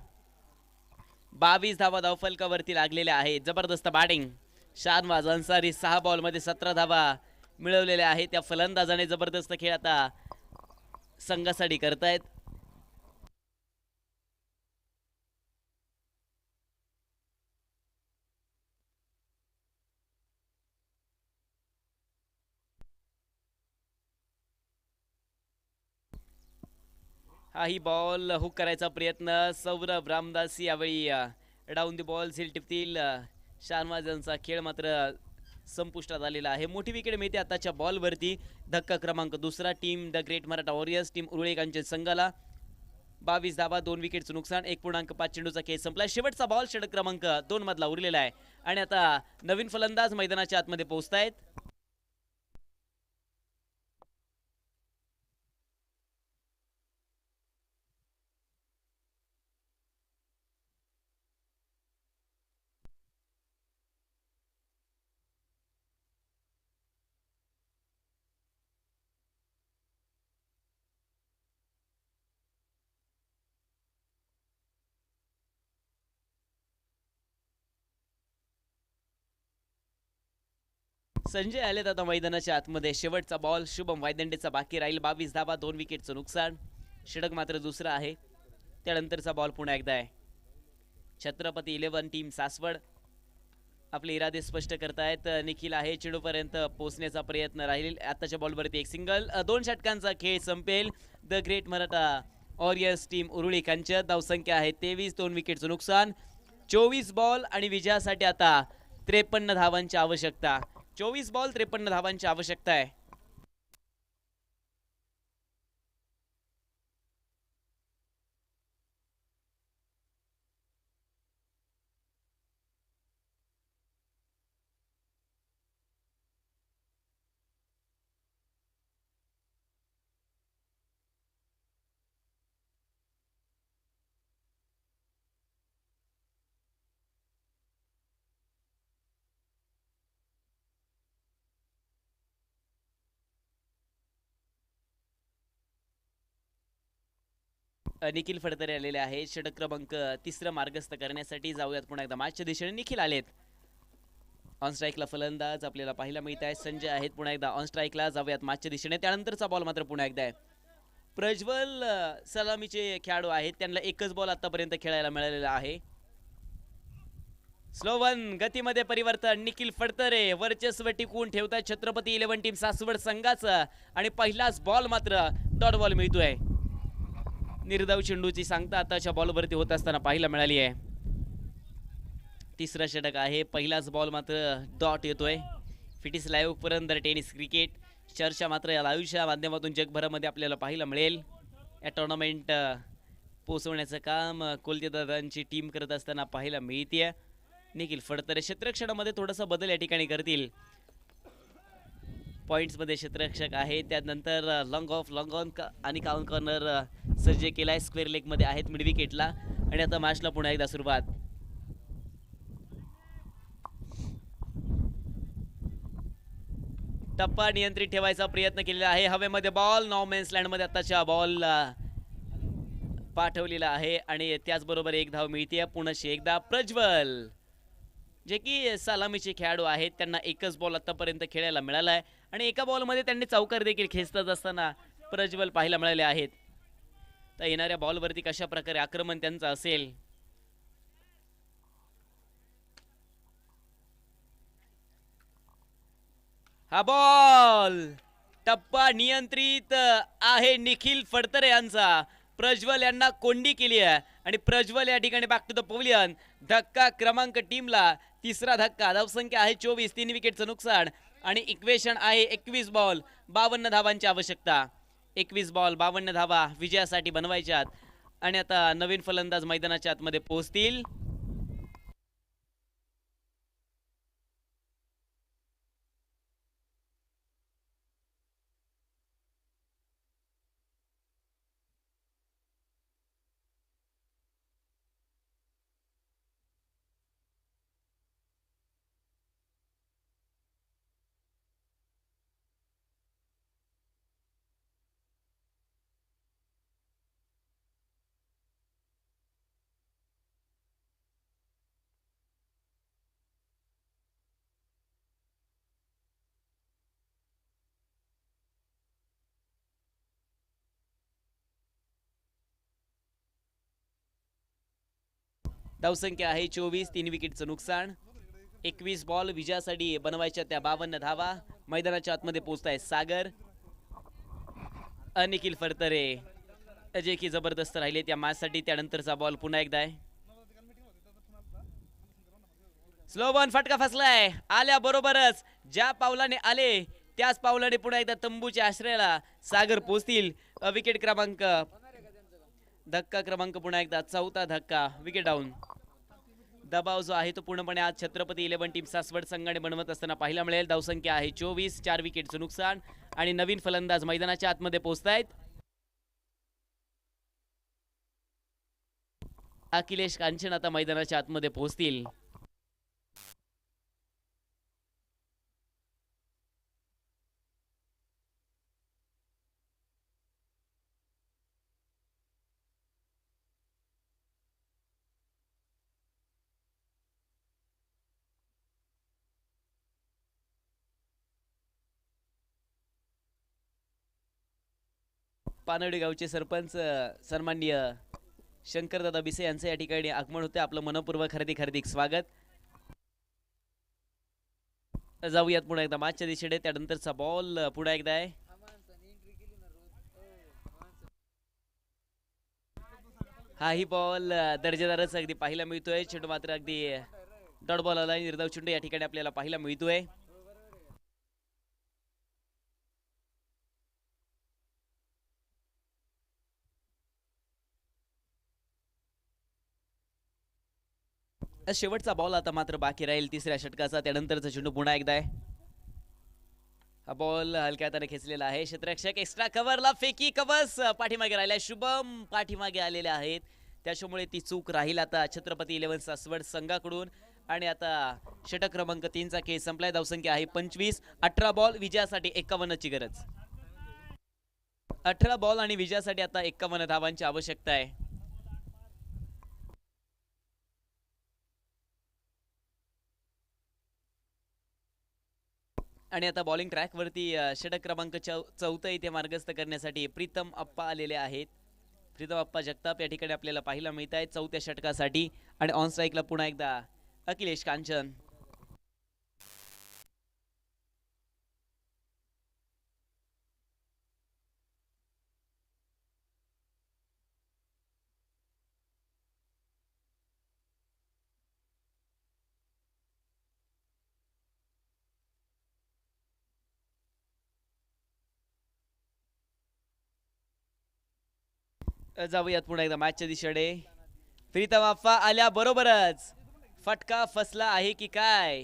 22 धावा धावफलकावरती लागलेल्या आहेत. जबरदस्त बॅटिंग शाहनवाज अन्सारी, 6 बॉल मध्ये 17 धावा मिळवलेल्या आहेत. त्या फलंदाजाने जबरदस्त खेळ आता संघासाठी करतायत. हाही बॉल हुक करायचा प्रयत्न. सौरभ रामदास यावेळी डाऊन दी बॉल झेल टिपतील. शाहनवाज यांचा खेळ मात्र संपुष्टात आलेला आहे. मोठी विकेट मिळते आताच्या बॉलवरती. धक्का क्रमांक 2 team the Great Maratha warriors team Uruli Kanchan संघाला. 22 धावा, 2 विकेटचं नुकसान. 1.5 चेंडूचा खेळ संपला. शेवटचा बॉल षटक क्रमांक 2 मधला उरलेला आहे आणि आता नवीन फलंदाज मैदानाच्या आतमध्ये पोहोचतायत. संजय आलेत आता मैदानाच्या आतमध्ये. शेवटचा बॉल शुभम वायदंडेचा बाकी राहील. 22 धावा, 2 विकेटचं नुकसान. षटक मात्र दुसरा आहे. त्यानंतरचा बॉल पुन्हा एकदा आहे. छत्रपती 11 टीम सासवड आपले इरादे स्पष्ट करतायत. निखिल आहे, चेंडूपर्यंत पोहोचण्याचा प्रयत्न राहील. आताच्या बॉलवरती एक सिंगल. 2 षटकांचा खेळ संपेल. The Great Maratha warriors team Uruli Kanchan. धावसंख्या आहे 23, 2 विकेटचं नुकसान. 24 बॉल आणि विजयासाठी आता 53 धावांची आवश्यकता. 24 बॉल 53 धावांची आवश्यकता आहे. निखिल फडतरे आलेले आहेत षटक क्रमांक 3 मार्गस्थ करण्यासाठी. जाऊयात पुन्हा एकदा मॅचच्या दिशेने. निखिल आलेत. ऑन स्ट्राईकला फलंदाज आपल्याला पाहायला मिळत आहे. संजय आहेत पुन्हा एकदा ऑन स्ट्राईकला. जाऊयात मॅचच्या दिशेने. त्यानंतरचा बॉल मात्र पुन्हा एकदा आहे. प्रज्वल सलामीचे खेळाडू आहेत. त्यांना एकच बॉल आतापर्यंत खेळायला मिळालेला आहे. स्लो वन, गतीमध्ये परिवर्तन. निखिल फडतरे वर्चस्व टिकवून ठेवतात छत्रपती 11 टीम सासवड संघाचं आणि पहिलाच बॉल मात्र डॉट बॉल मिळतोय. निर्धाव चेंडूची सांगता आताच्या बॉलवरती होत असताना पाहायला मिळाली आहे. तिसरा षटक आहे. पहिलाच बॉल मात्र डॉट येतोय. फिटिस लाईव्ह पुरंदर टेनिस क्रिकेट चर्चा मात्र या लाईव्हच्या माध्यमातून जगभरामध्ये आपल्याला पाहायला मिळेल. या टुर्नामेंट पोहोचवण्याचं काम कोलतेदादांची टीम करत असताना पाहायला मिळते. निखिल फडतरे क्षेत्ररक्षणामध्ये थोडासा बदल या ठिकाणी करतील. पॉइंट्स मध्ये क्षेत्ररक्षक आहे. त्यानंतर लॉंग ऑफ, लॉंग ऑन आणि काउंट कॉर्नर सज्ज केलाय. स्क्वेअर लेग मध्ये आहेत मिड विकेटला. आणि आता मॅचला पुन्हा एकदा सुरुवात. टप्पा नियंत्रित ठेवायचा प्रयत्न केलेला आहे. हवेमध्ये बॉल नो मेन्स लँड मध्ये आताच्या बॉल पाठवलेला आहे आणि त्याचबरोबर एक धाव मिळते. पुन्हा एकदा प्रज्वल जे की सलामीचे खेळाडू आहेत त्यांना एकच बॉल आतापर्यंत खेळायला मिळाला आहे आणि एका बॉलमध्ये त्यांनी चौकार देखील खेचत असताना प्रज्वल पाहायला मिळाले आहेत. तर येणाऱ्या बॉलवरती कशा प्रकारे आक्रमण त्यांचं असेल. हा बॉल टप्पा नियंत्रित आहे निखिल फडतरे यांचा. प्रज्वल यांना कोंडी केली आहे आणि प्रज्वल या ठिकाणी बॅक टू द पवेलियन. धक्का क्रमांक टीमला तिसरा धक्का. धावसंख्या आहे 24, 3 विकेटचं नुकसान आणि इक्वेशन आहे 21 बॉल 52 धावांची आवश्यकता. 21 बॉल 52 धावा विजयासाठी बनवायच्यात आणि आता नवीन फलंदाज मैदानाच्या आतमध्ये पोहोचतील. धावसंख्या आहे 24, 3 विकेटचं नुकसान. 21 बॉल विजयासाठी बनवायच्या त्या 52 धावा. मैदानाच्या आतमध्ये पोहोचताय सागर, निखिल फडतरे जे की जबरदस्त राहिले त्या मॅचसाठी. त्यानंतरचा बॉल पुन्हा एकदा आहे. स्लो बॉल फटका फसलाय. आल्या बरोबरच ज्या पावलाने आले त्याच पावलाने पुन्हा एकदा तंबूच्या आश्रयाला सागर पोहोचतील. विकेट क्रमांक धक्का क्रमांक पुन्हा एकदा चौथा धक्का. Wicket down. दबाव जो आहे तो पूर्णपणे आज छत्रपती 11 टीम सासवड संघाने बनवत असताना पाहायला मिळेल. धावसंख्या आहे 24, 4 विकेटचं नुकसान आणि नवीन फलंदाज मैदानाच्या आतमध्ये पोहोचतायत. अखिलेश कांचन आता मैदानाच्या आतमध्ये पोहोचतील. पानवडी गावचे सरपंच सन्माननीय शंकरदादा बिसे यांचे या ठिकाणी आगमन होते. आपलं मनपूर्वक हार्दिक स्वागत. जाऊयात पुन्हा एकदा मॅचच्या दिशेने. त्यानंतरचा बॉल पुन्हा एकदा आहे. हाही बॉल दर्जेदारच अगदी पाहायला मिळतोय. चेंडू मात्र अगदी डॉट बॉल आला. निर्धाव चेंडू या ठिकाणी आपल्याला पाहायला मिळतोय. शेवटचा बॉल आता मात्र बाकी राहील तिसऱ्या षटकाचा. त्यानंतरचा चेंडू पुन्हा एकदा आहे. हा बॉल हलक्या हाताने खेचलेला आहे. क्षेत्ररक्षक एक्स्ट्रा कव्हरला फेकी कवच पाठीमागे राहिला. शुभम पाठीमागे आलेले आहेत त्याच्यामुळे ती चूक राहील आता छत्रपती 11 सासवड संघाकडून. आणि आता षटक क्रमांक 3चा खेळ संपलाय. धावसंख्या आहे 25. 18 बॉल विजयासाठी 51 ची गरज. 18 बॉल आणि विजयासाठी आता 51 धावांची आवश्यकता आहे. आणि आता बॉलिंग ट्रॅक वरती षटक क्रमांक 4 इथे मार्गस्थ करण्यासाठी प्रीतम अप्पा आलेले आहेत. प्रीतम अप्पा जगताप या ठिकाणी आपल्याला पाहायला मिळत आहेत 4थ्या षटकासाठी. आणि ऑन स्ट्राईकला पुन्हा एकदा अखिलेश कांचन. जाऊयात पुन्हा एकदा मॅचच्या दिशेने. प्रीतम अप्पा आल्या बरोबरच फटका फसला आहे की काय.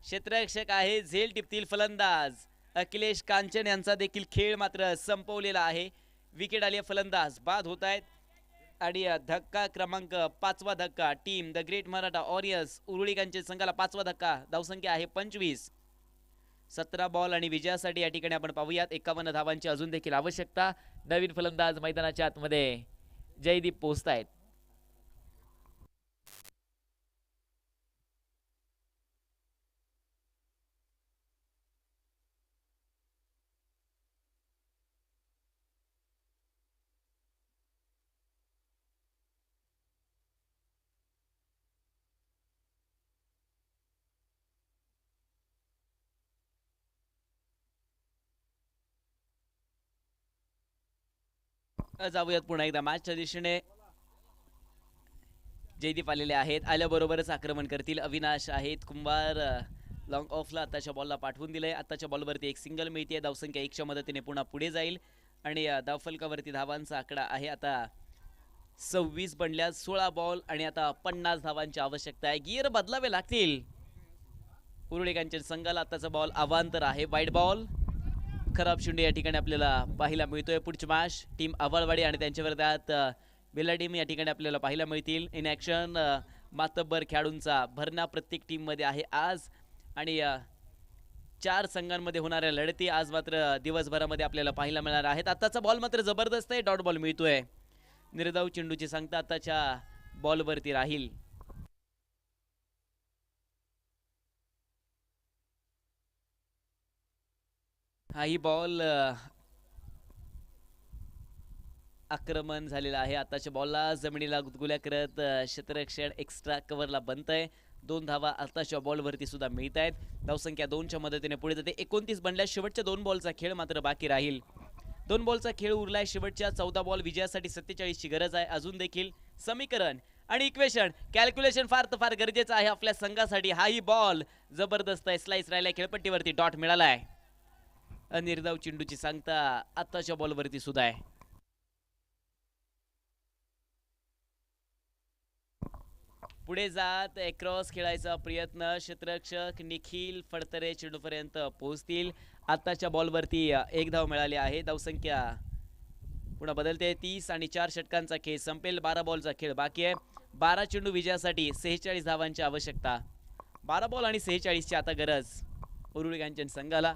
क्षेत्ररक्षक आहे झेल टिपतील फलंदाज अखिलेश कांचन यांचा देखील खेळ मात्र संपवलेला आहे. विकेट आली. फलंदाज बाद होत आहेत. आणि धक्का क्रमांक 5वा धक्का. Team the Great Maratha Warriors उरुळीकांचे संघाला 5वा धक्का. धावसंख्या आहे 25. 17 बॉल आणि विजयासाठी या ठिकाणी आपण पाहूयात 51 धावांची अजून देखील आवश्यकता. नवीन फलंदाज मैदानाच्या आतमध्ये जयदीप पोहोचतायत. जाऊयात पुन्हा एकदा मॅचच्या दिशेने. जयदीप आलेले आहेत, आल्याबरोबरच आक्रमण करतील. अविनाश आहेत, कुंभार लॉंग ऑफला आताच्या बॉलला पाठवून दिलंय. आताच्या बॉलवरती एक सिंगल मिळते. धावसंख्या 1च्या मदतीने पुन्हा पुढे जाईल आणि धावफलकावरती धावांचा आकडा आहे आता 26 बनल्या. 16 बॉल आणि आता 50 धावांची आवश्यकता आहे. गिअर बदलावे लागतील उरुळीकांच्या संघाला. आताचा बॉल अवांतर आहे, वाईट बॉल. खराब चेंडू या ठिकाणी आपल्याला पाहायला मिळतोय. पुढची मॅच टीम आवाळवाडी आणि त्यांच्या विरोधात बेला टीम या ठिकाणी आपल्याला पाहायला मिळतील. इन ॲक्शन मातब्बर खेळाडूंचा भरणा प्रत्येक टीममध्ये आहे आज आणि 4 संघांमध्ये होणाऱ्या लढती आज मात्र दिवसभरामध्ये आपल्याला पाहायला मिळणार आहेत. आताचा बॉल मात्र जबरदस्त आहे, डॉट बॉल मिळतोय. निर्धाव चेंडूची सांगता आताच्या बॉलवरती राहील. हाही बॉल आक्रमण झालेलं आहे. आताच्या बॉलला जमिनीला गुदगुल्या करत क्षेत्ररक्षण एक्स्ट्रा कव्हरला बनतंय. 2 धावा आताच्या बॉलवरती सुद्धा मिळत आहेत. धावसंख्या 2च्या मदतीने पुढे जाते. 29 बनल्या. शेवटच्या 2 बॉलचा खेळ मात्र बाकी राहील. 2 बॉलचा खेळ उरलाय. शेवटच्या 14 बॉल विजयासाठी 47 ची गरज आहे. अजून देखील समीकरण आणि इक्वेशन कॅल्क्युलेशन फार तर फार गरजेचं आहे आपल्या संघासाठी. हाही बॉल जबरदस्त आहे, स्लाइस राहिलाय, खेळपट्टीवरती डॉट मिळालाय. अनिर्धाव चेंडूची सांगता आताच्या बॉलवरती सुद्धा आहे. पुढे जात क्रॉस खेळायचा प्रयत्न. क्षेत्ररक्षक निखिल फडतरे चेंडूपर्यंत पोहोचतील. आताच्या बॉलवरती 1 धाव मिळाली आहे. धावसंख्या पुन्हा बदलते. 30 आणि 4 षटकांचा खेळ संपेल. 12 बॉलचा खेळ बाकी आहे. 12 चेंडू विजयासाठी 46 धावांची आवश्यकता. 12 बॉल आणि 46 ची आता गरज उरुळी संघाला.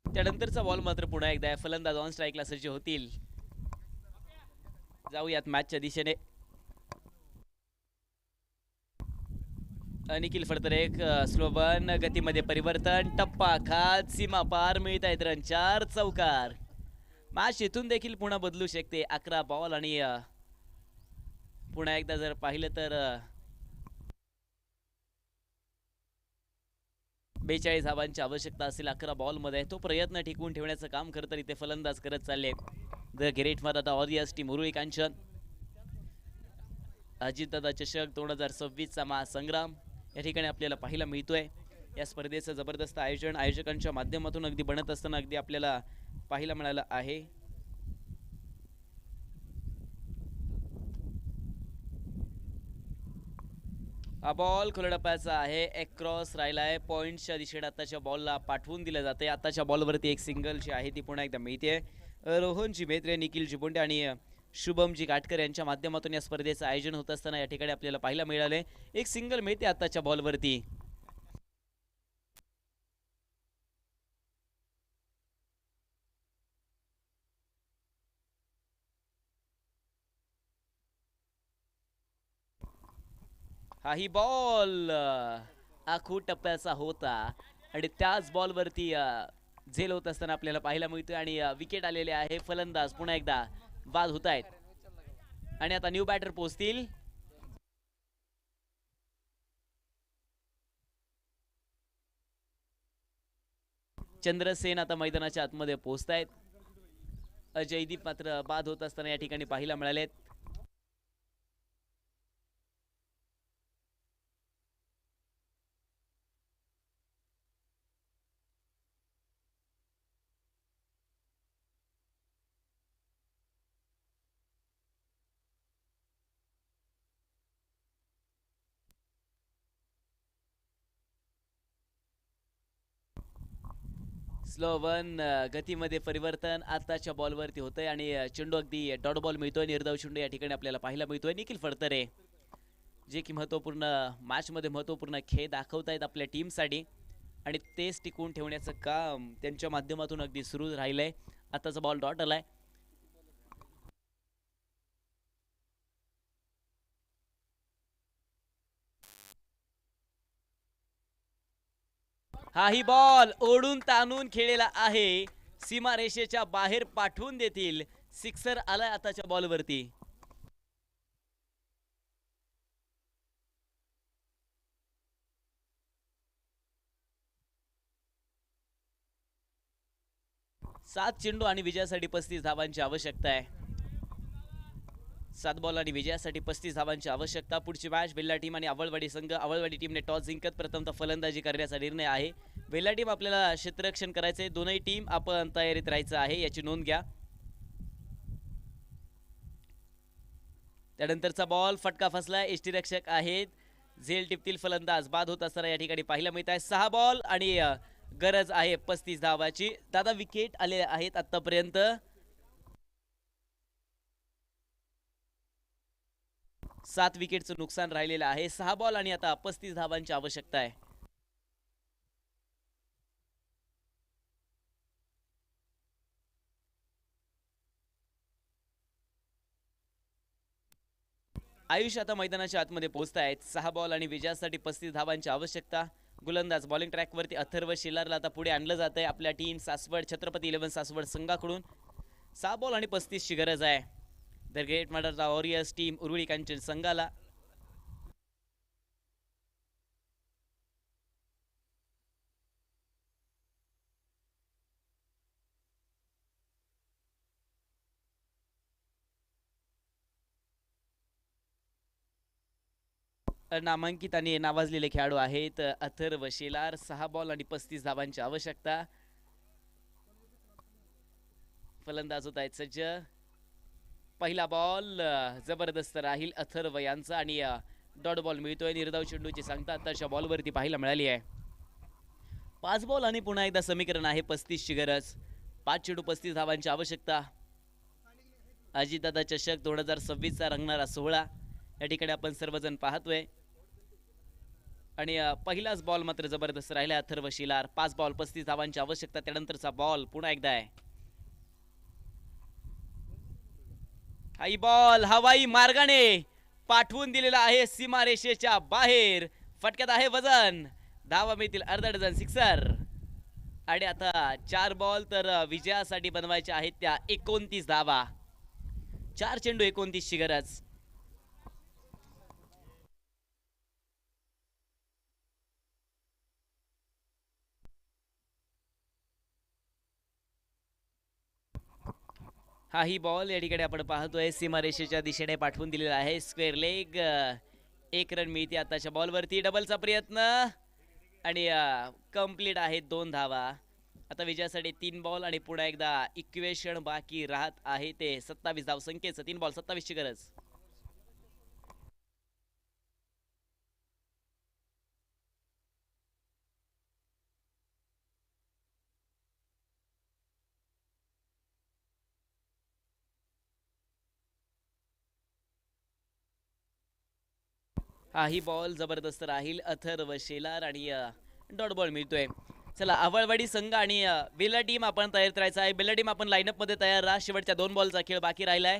त्यानंतरचा बॉल मात्र पुन्हा एकदा फलंदाज ऑन स्ट्राईकला सज्ज होतील. जाऊयात मॅचच्या दिशेने. निखिल फडतरे एक स्लोबन गतीमध्ये परिवर्तन. टप्पा खात सीमा पार मिळत आहेत रन. 4 चौकार. मॅच इथून देखील पुन्हा बदलू शकते. 11 बॉल आणि पुन्हा एकदा जर पाहिलं तर 42 धावांची आवश्यकता असेल 11 बॉलमध्ये. तो प्रयत्न टिकवून ठेवण्याचं काम खरं तर इथे फलंदाज करत चालले. The Great Maratha aureus team Uruli Kanchan. Ajitdada चषक 2026चा महासंग्राम या ठिकाणी आपल्याला पाहायला मिळतोय. या स्पर्धेचं जबरदस्त आयोजन आयोजकांच्या माध्यमातून अगदी बनत असताना अगदी आपल्याला पाहायला मिळालं आहे. हा बॉल खुल्या टप्प्याचा आहे. एक क्रॉस राहिलाय. पॉइंटच्या दिशेने आताच्या बॉलला पाठवून दिलं जाते. आताच्या बॉलवरती एक सिंगल जी आहे ती पुन्हा एकदा मिळते. रोहनजी मेत्रे, निखिल जिबोंडे आणि शुभमजी काटकर यांच्या माध्यमातून या स्पर्धेचं आयोजन होत असताना या ठिकाणी आपल्याला पाहायला मिळाले. एक सिंगल मिळते आताच्या बॉलवरती. हाही बॉल आखू टप्प्याचा होता आणि त्याच बॉलवरती झेल होत असताना आपल्याला पाहायला मिळतोय आणि विकेट आलेले आहे. फलंदाज पुन्हा एकदा बाद होत आहेत आणि आता न्यू बॅटर पोहोचतील. चंद्रसेन आता मैदानाच्या आतमध्ये पोहोचतायत. जयदीप मात्र बाद होत असताना या ठिकाणी पाहायला मिळालेत. स्लो वन गतीमध्ये परिवर्तन आताच्या बॉलवरती होतंय आणि चेंडू अगदी डॉट बॉल मिळतोय. निर्धाव चेंडू या ठिकाणी आपल्याला पाहायला मिळतोय. निखिल फडतरे जे की महत्त्वपूर्ण मॅचमध्ये महत्त्वपूर्ण खेळ दाखवतायत आपल्या टीमसाठी आणि तेच टिकवून ठेवण्याचं काम त्यांच्या माध्यमातून अगदी सुरू राहिलंय. आताचा बॉल डॉट आलाय. हाही बॉल ओढून ताणून खेळलेला आहे, सीमारेषेच्या बाहेर पाठवून देतील. सिक्सर आलाय आताच्या बॉलवरती. सात चेंडू आणि विजयासाठी 35 धावांची आवश्यकता आहे. 7 बॉल आणि विजयासाठी 35 धावांची आवश्यकता. पुढची मॅच बेल्ला टीम आणि आवळवाडी संघ. आवळवाडी टीमने टॉस जिंकत प्रथमतः फलंदाजी करण्याचा निर्णय आहे. बेल्ला टीम आपल्याला क्षेत्ररक्षण करायचंय. दोनही टीम आपण तयारीत राहायचं आहे, याची नोंद घ्या. त्यानंतरचा बॉल फटका फसलाय. यष्टीरक्षक आहेत, झेल टिपतील फलंदाज बाद होत असताना या ठिकाणी पाहायला मिळत आहे. 6 बॉल आणि गरज आहे 35 धावाची. दादा विकेट आले आहेत आतापर्यंत. 7 विकेटचं नुकसान राहिलेलं आहे. 6 बॉल आणि आता 35 धावांची आवश्यकता आहे. आयुष आता मैदानाच्या आतमध्ये पोहोचत आहेत. 6 बॉल आणि विजयासाठी 35 धावांची आवश्यकता. गोलंदाज बॉलिंग ट्रॅकवरती अथर्व शेलारला आता पुढे आणलं जात आहे आपल्या टीम सासवड छत्रपती 11 सासवड संघाकडून. 6 बॉल आणि 35 ची गरज आहे the Great Maratha Warriors team Uruli Kanchan संघाला. नामांकित आणि नावाजलेले खेळाडू आहेत. अथर्व शेलार. 6 बॉल आणि 35 धावांची आवश्यकता. फलंदाज होत आहेत सज्ज. पहिला बॉल जबरदस्त राहील अथर्व यांचा आणि डॉट बॉल मिळतोय. निर्धाव चेंडूची सांगता आताच्या बॉलवरती पाहायला मिळाली आहे. 5 बॉल आणि पुन्हा एकदा समीकरण आहे 35 ची गरज. 5 चेंडू 35 धावांची आवश्यकता. अजितदादा चषक 2026 चा रंगणारा सोहळा या ठिकाणी आपण सर्वजण पाहतोय. आणि पहिलाच बॉल मात्र जबरदस्त राहिला अथर्व शेलार. 5 बॉल 35 धावांची आवश्यकता. त्यानंतरचा बॉल पुन्हा एकदा आहे. हाई बॉल हवाई मार्गाने पाठवून दिलेला आहे सीमारेषेच्या बाहेर. फटक्यात आहे वजन. धावा मिळतील अर्धा डझन. सिक्सर. आणि आता 4 बॉल तर विजयासाठी बनवायचे आहेत त्या 29 धावा. 4 चेंडू 29 ची गरज. हाही बॉल या ठिकाणी आपण पाहतोय सीमारेषेच्या दिशेने पाठवून दिलेला आहे. Square leg. 1 रन मिळते आताच्या बॉलवरती. डबलचा प्रयत्न आणि कंप्लीट आहे 2 धावा. आता विजयासाठी 3 बॉल आणि पुन्हा एकदा इक्वेशन बाकी राहत आहे ते 27 धाव संख्येचं. 3 बॉल 27 ची गरज. हाही बॉल जबरदस्त राहील अथर्व शेलार आणि डॉट बॉल मिळतोय. चला आवळवाडी संघ आणि बेल्ला टीम आपण तयार करायचं आहे. बेल्ला टीम आपण लाईनअप मध्ये तयार राहा. शेवटच्या 2 बॉलचा खेळ बाकी राहिलाय.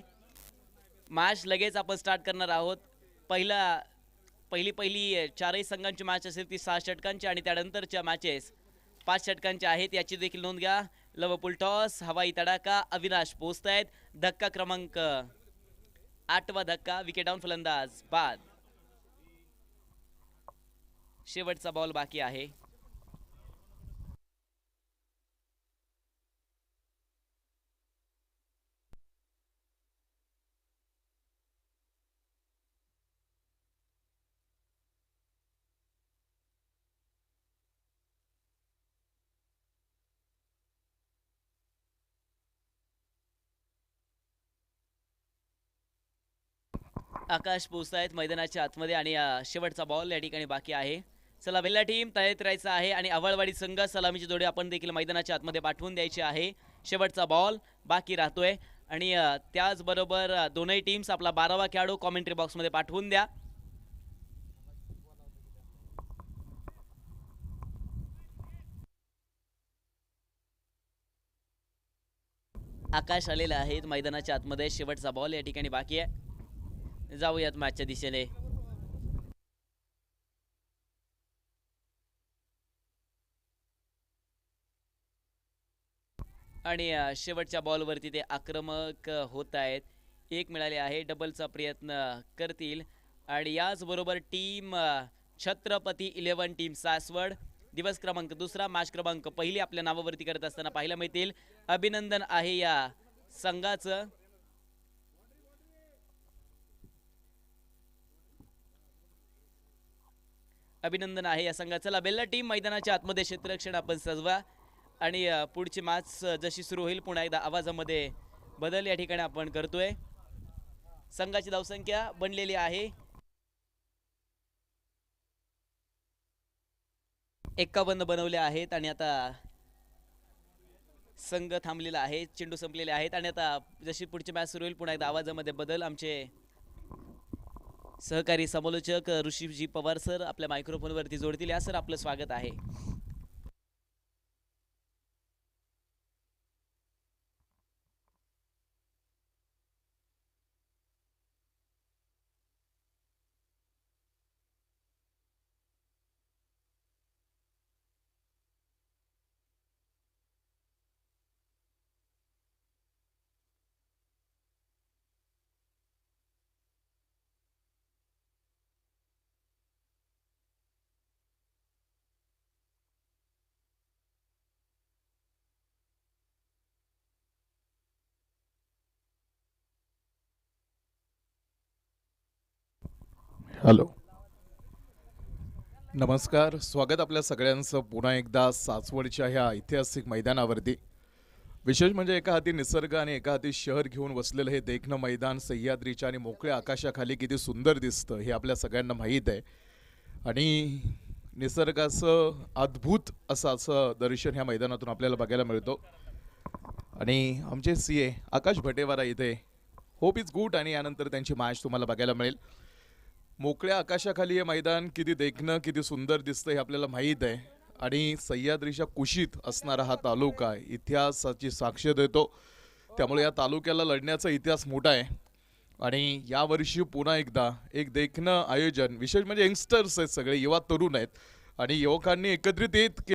मॅच लगेच आपण स्टार्ट करणार आहोत. पहिली 4ही संघांची मॅच असेल ती 6 षटकांची आणि त्यानंतरच्या मॅचेस 5 षटकांच्या आहेत, याची देखील नोंद घ्या. लवपूल टॉस, हवाई तडाका, अविनाश पोहोचतायत. धक्का क्रमांक 8वा धक्का. विकेट डाऊन, फलंदाज बाद. शेवटचा बॉल बाकी आहे. आकाश पोहोचतायत मैदानाच्या आतमध्ये आणि शेवटचा बॉल या ठिकाणी बाकी आहे. चला बेल्ला टीम तयारीत राहायचं आहे आणि आवळवाडी संघ सलामीची जोडी आपण देखील मैदानाच्या आतमध्ये पाठवून द्यायची आहे. शेवटचा बॉल बाकी राहतोय आणि त्याचबरोबर दोनही टीम्स आपला 12वा खेळाडू कॉमेंट्री बॉक्समध्ये पाठवून द्या. आकाश आलेले आहेत मैदानाच्या आतमध्ये. शेवटचा बॉल या ठिकाणी बाकी आहे. जाऊयात मॅचच्या दिशेने. हा आणि शेवटच्या बॉलवरती ते आक्रमक होत आहेत. एक मिळाले आहे, डबलचा प्रयत्न करतील. आणि याचबरोबर टीम छत्रपती 11 टीम सासवड दिवस क्रमांक 2 मॅच क्रमांक 1 आपल्या नावावरती करत असताना पाहायला मिळतील. अभिनंदन आहे या संघाचं. अभिनंदन आहे या संघाचं. चला बेल्ला टीम मैदानाच्या आतमध्ये क्षेत्ररक्षण आपण सजवा आणि पुढची मॅच जशी सुरू होईल पुन्हा एकदा आवाजामध्ये बदल या ठिकाणी आपण करतोय. संघाची धावसंख्या बनलेली आहे 51 बनवल्या आहेत आणि आता संघ थांबलेला आहे, चेंडू संपलेले आहेत आणि आता जशी पुढची मॅच सुरू होईल पुन्हा एकदा आवाजामध्ये बदल. आमचे सहकारी समालोचक ऋषीजी पवार सर आपल्या मायक्रोफोनवरती जोडतील. या सर आपलं स्वागत आहे. हॅलो, नमस्कार. स्वागत आपल्या सगळ्यांचं पुन्हा एकदा सासवडच्या ह्या ऐतिहासिक मैदानावरती. विशेष म्हणजे एका हाती निसर्ग आणि एका हाती शहर घेऊन बसलेलं हे देखणं मैदान सह्याद्रीच्या आणि मोकळ्या आकाशाखाली किती सुंदर दिसतं हे आपल्या सगळ्यांना माहीत आहे. आणि निसर्गाचं अद्भुत असं दर्शन ह्या मैदानातून आपल्याला बघायला मिळतो. आणि आमचे CA आकाश भटेवारा इथे होप इज गुड आणि यानंतर त्यांची मॅच तुम्हाला बघायला मिळेल. मोकळ्या आकाशाखाली हे मैदान किती देखणं किती सुंदर दिसतं हे आपल्याला माहीत आहे. आणि सह्याद्रीच्या कुशीत असणारा हा तालुका इतिहासाची साक्ष देतो. त्यामुळे या तालुक्याला लढण्याचा इतिहास मोठा आहे. आणि यावर्षी पुन्हा एकदा एक देखणं आयोजन, विशेष म्हणजे यंगस्टर्स आहेत, सगळे युवा तरुण आहेत आणि युवकांनी एकत्रित येत